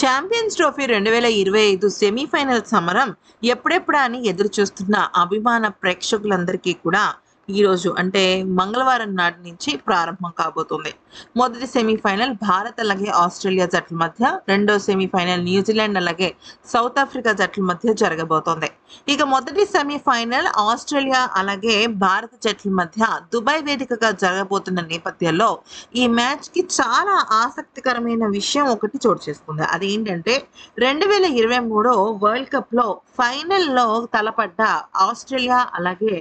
Champions trophy 2025 semi-final సమరం ఎప్పుడెప్పుడా అని ఎదురు చూస్తున్న అభిమాన ప్రేక్షకులందరికీ కూడా ఈరోజు అంటే మంగళవారం నాటి నుంచి ప్రారంభం కాబోతుంది. మొదటి సెమీఫైనల్ భారత్ అలాగే ఆస్ట్రేలియా జట్ల మధ్య, రెండో సెమీఫైనల్ న్యూజిలాండ్ అలాగే సౌత్ ఆఫ్రికా జట్ల మధ్య జరగబోతోంది. ఇక మొదటి సెమీఫైనల్ ఆస్ట్రేలియా అలాగే భారత జట్ల మధ్య దుబాయ్ వేదికగా జరగబోతున్న నేపథ్యంలో ఈ మ్యాచ్ కి చాలా ఆసక్తికరమైన విషయం ఒకటి చోటు చేసుకుంది. అదేంటంటే 2023 వరల్డ్ కప్ లో ఫైనల్లో తలపడ్డ ఆస్ట్రేలియా అలాగే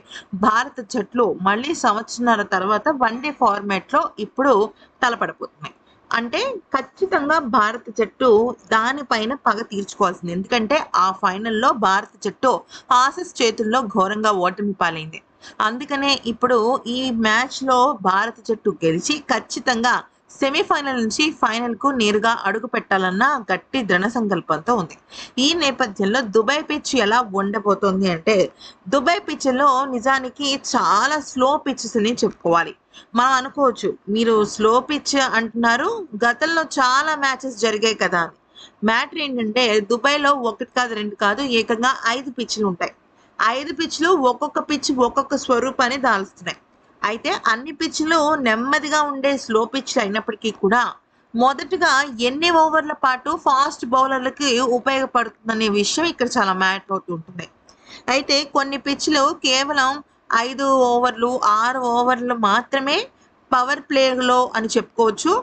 భారత జట్లు మళ్ళీ సంవత్సరాల తర్వాత వన్డే ఫార్మాట్ లో ఇప్పుడు తలపడబోతున్నాయి. అంటే ఖచ్చితంగా భారత జట్టు దానిపైన పగ తీర్చుకోవాల్సింది. ఎందుకంటే ఆ ఫైనల్లో భారత జట్టు ఆసీస్ చేతుల్లో ఘోరంగా ఓటమి పాలైంది. అందుకనే ఇప్పుడు ఈ మ్యాచ్ లో భారత జట్టు గెలిచి ఖచ్చితంగా సెమీఫైనల్ నుంచి ఫైనల్ కు నేరుగా అడుగు పెట్టాలన్న గట్టి దృఢ సంకల్పంతో ఉంది. ఈ నేపథ్యంలో దుబాయ్ పిచ్ ఎలా ఉండబోతోంది అంటే, దుబాయ్ పిచ్ లో నిజానికి చాలా స్లో పిచ్చెస్ అని చెప్పుకోవాలి. మనం అనుకోవచ్చు, మీరు స్లో పిచ్ అంటున్నారు, గతంలో చాలా మ్యాచెస్ జరిగాయి కదా అని. మ్యాటర్ ఏంటంటే దుబాయ్లో ఒకటి కాదు రెండు కాదు ఏకంగా 5 పిచ్లు ఉంటాయి. 5 పిచ్లు ఒక్కొక్క పిచ్ ఒక్కొక్క స్వరూపాన్ని దాల్స్తున్నాయి. అయితే అన్ని పిచ్లు నెమ్మదిగా ఉండే స్లో పిచ్లు అయినప్పటికీ కూడా మొదటగా ఎన్ని ఓవర్ల పాటు ఫాస్ట్ బౌలర్లకి ఉపయోగపడుతుందనే విషయం ఇక్కడ చాలా మ్యాటర్ అవుతూ ఉంటుంది. అయితే కొన్ని పిచ్లు కేవలం 5 ఓవర్లు 6 ఓవర్లు మాత్రమే పవర్ ప్లేలో అని చెప్పుకోవచ్చు.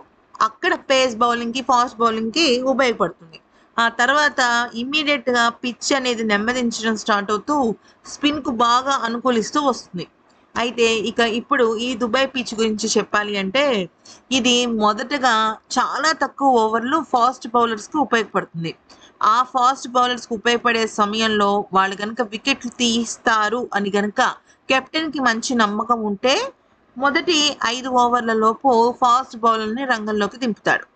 అక్కడ పేస్ బౌలింగ్ కి ఫాస్ట్ బౌలింగ్ కి ఉపయోగపడుతుంది. ఆ తర్వాత ఇమ్మీడియట్ గా పిచ్ అనేది నెమ్మదించడం స్టార్ట్ అవుతూ స్పిన్ కు బాగా అనుకూలిస్తూ వస్తుంది. అయితే ఇక ఇప్పుడు ఈ దుబాయ్ పిచ్ గురించి చెప్పాలి అంటే, ఇది మొదటగా చాలా తక్కువ ఓవర్లు ఫాస్ట్ బౌలర్స్ కు ఉపయోగపడుతుంది. ఆ ఫాస్ట్ బౌలర్స్ కు ఉపయోగపడే సమయంలో వాళ్ళు కనుక వికెట్లు తీస్తారు అని కనుక కెప్టెన్ కి మంచి నమ్మకం ఉంటే మొదటి 5 ఓవర్ల లోపు ఫాస్ట్ బౌలర్ని రంగంలోకి దింపుతాడు.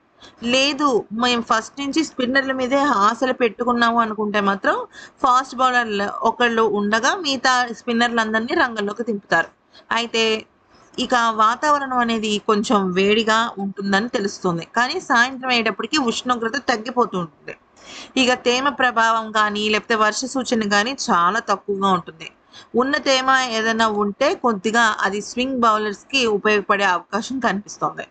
లేదు, మేము ఫస్ట్ నుంచి స్పిన్నర్ల మీదే ఆశలు పెట్టుకున్నాము అనుకుంటే మాత్రం ఫాస్ట్ బౌలర్లు ఒకళ్ళు ఉండగా మిగతా స్పిన్నర్లందరినీ రంగంలోకి దింపుతారు. అయితే ఇక వాతావరణం అనేది కొంచెం వేడిగా ఉంటుందని తెలుస్తుంది. కానీ సాయంత్రం అయ్యేటప్పటికి ఉష్ణోగ్రత తగ్గిపోతూ ఉంటుంది. ఇక తేమ ప్రభావం కానీ లేకపోతే వర్ష సూచన కానీ చాలా తక్కువగా ఉంటుంది. ఉన్న తేమ ఏదైనా ఉంటే కొద్దిగా అది స్వింగ్ బౌలర్స్ కి ఉపయోగపడే అవకాశం కనిపిస్తోంది.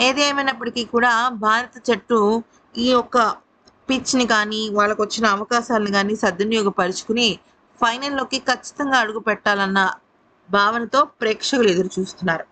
ఏది ఏమైనప్పటికీ కూడా భారత జట్టు ఈ యొక్క పిచ్ ని కానీ వాళ్ళకు వచ్చిన అవకాశాలను కానీ సద్వినియోగపరుచుకుని ఫైనల్లోకి ఖచ్చితంగా అడుగు పెట్టాలన్న భావనతో ప్రేక్షకులు ఎదురు చూస్తున్నారు.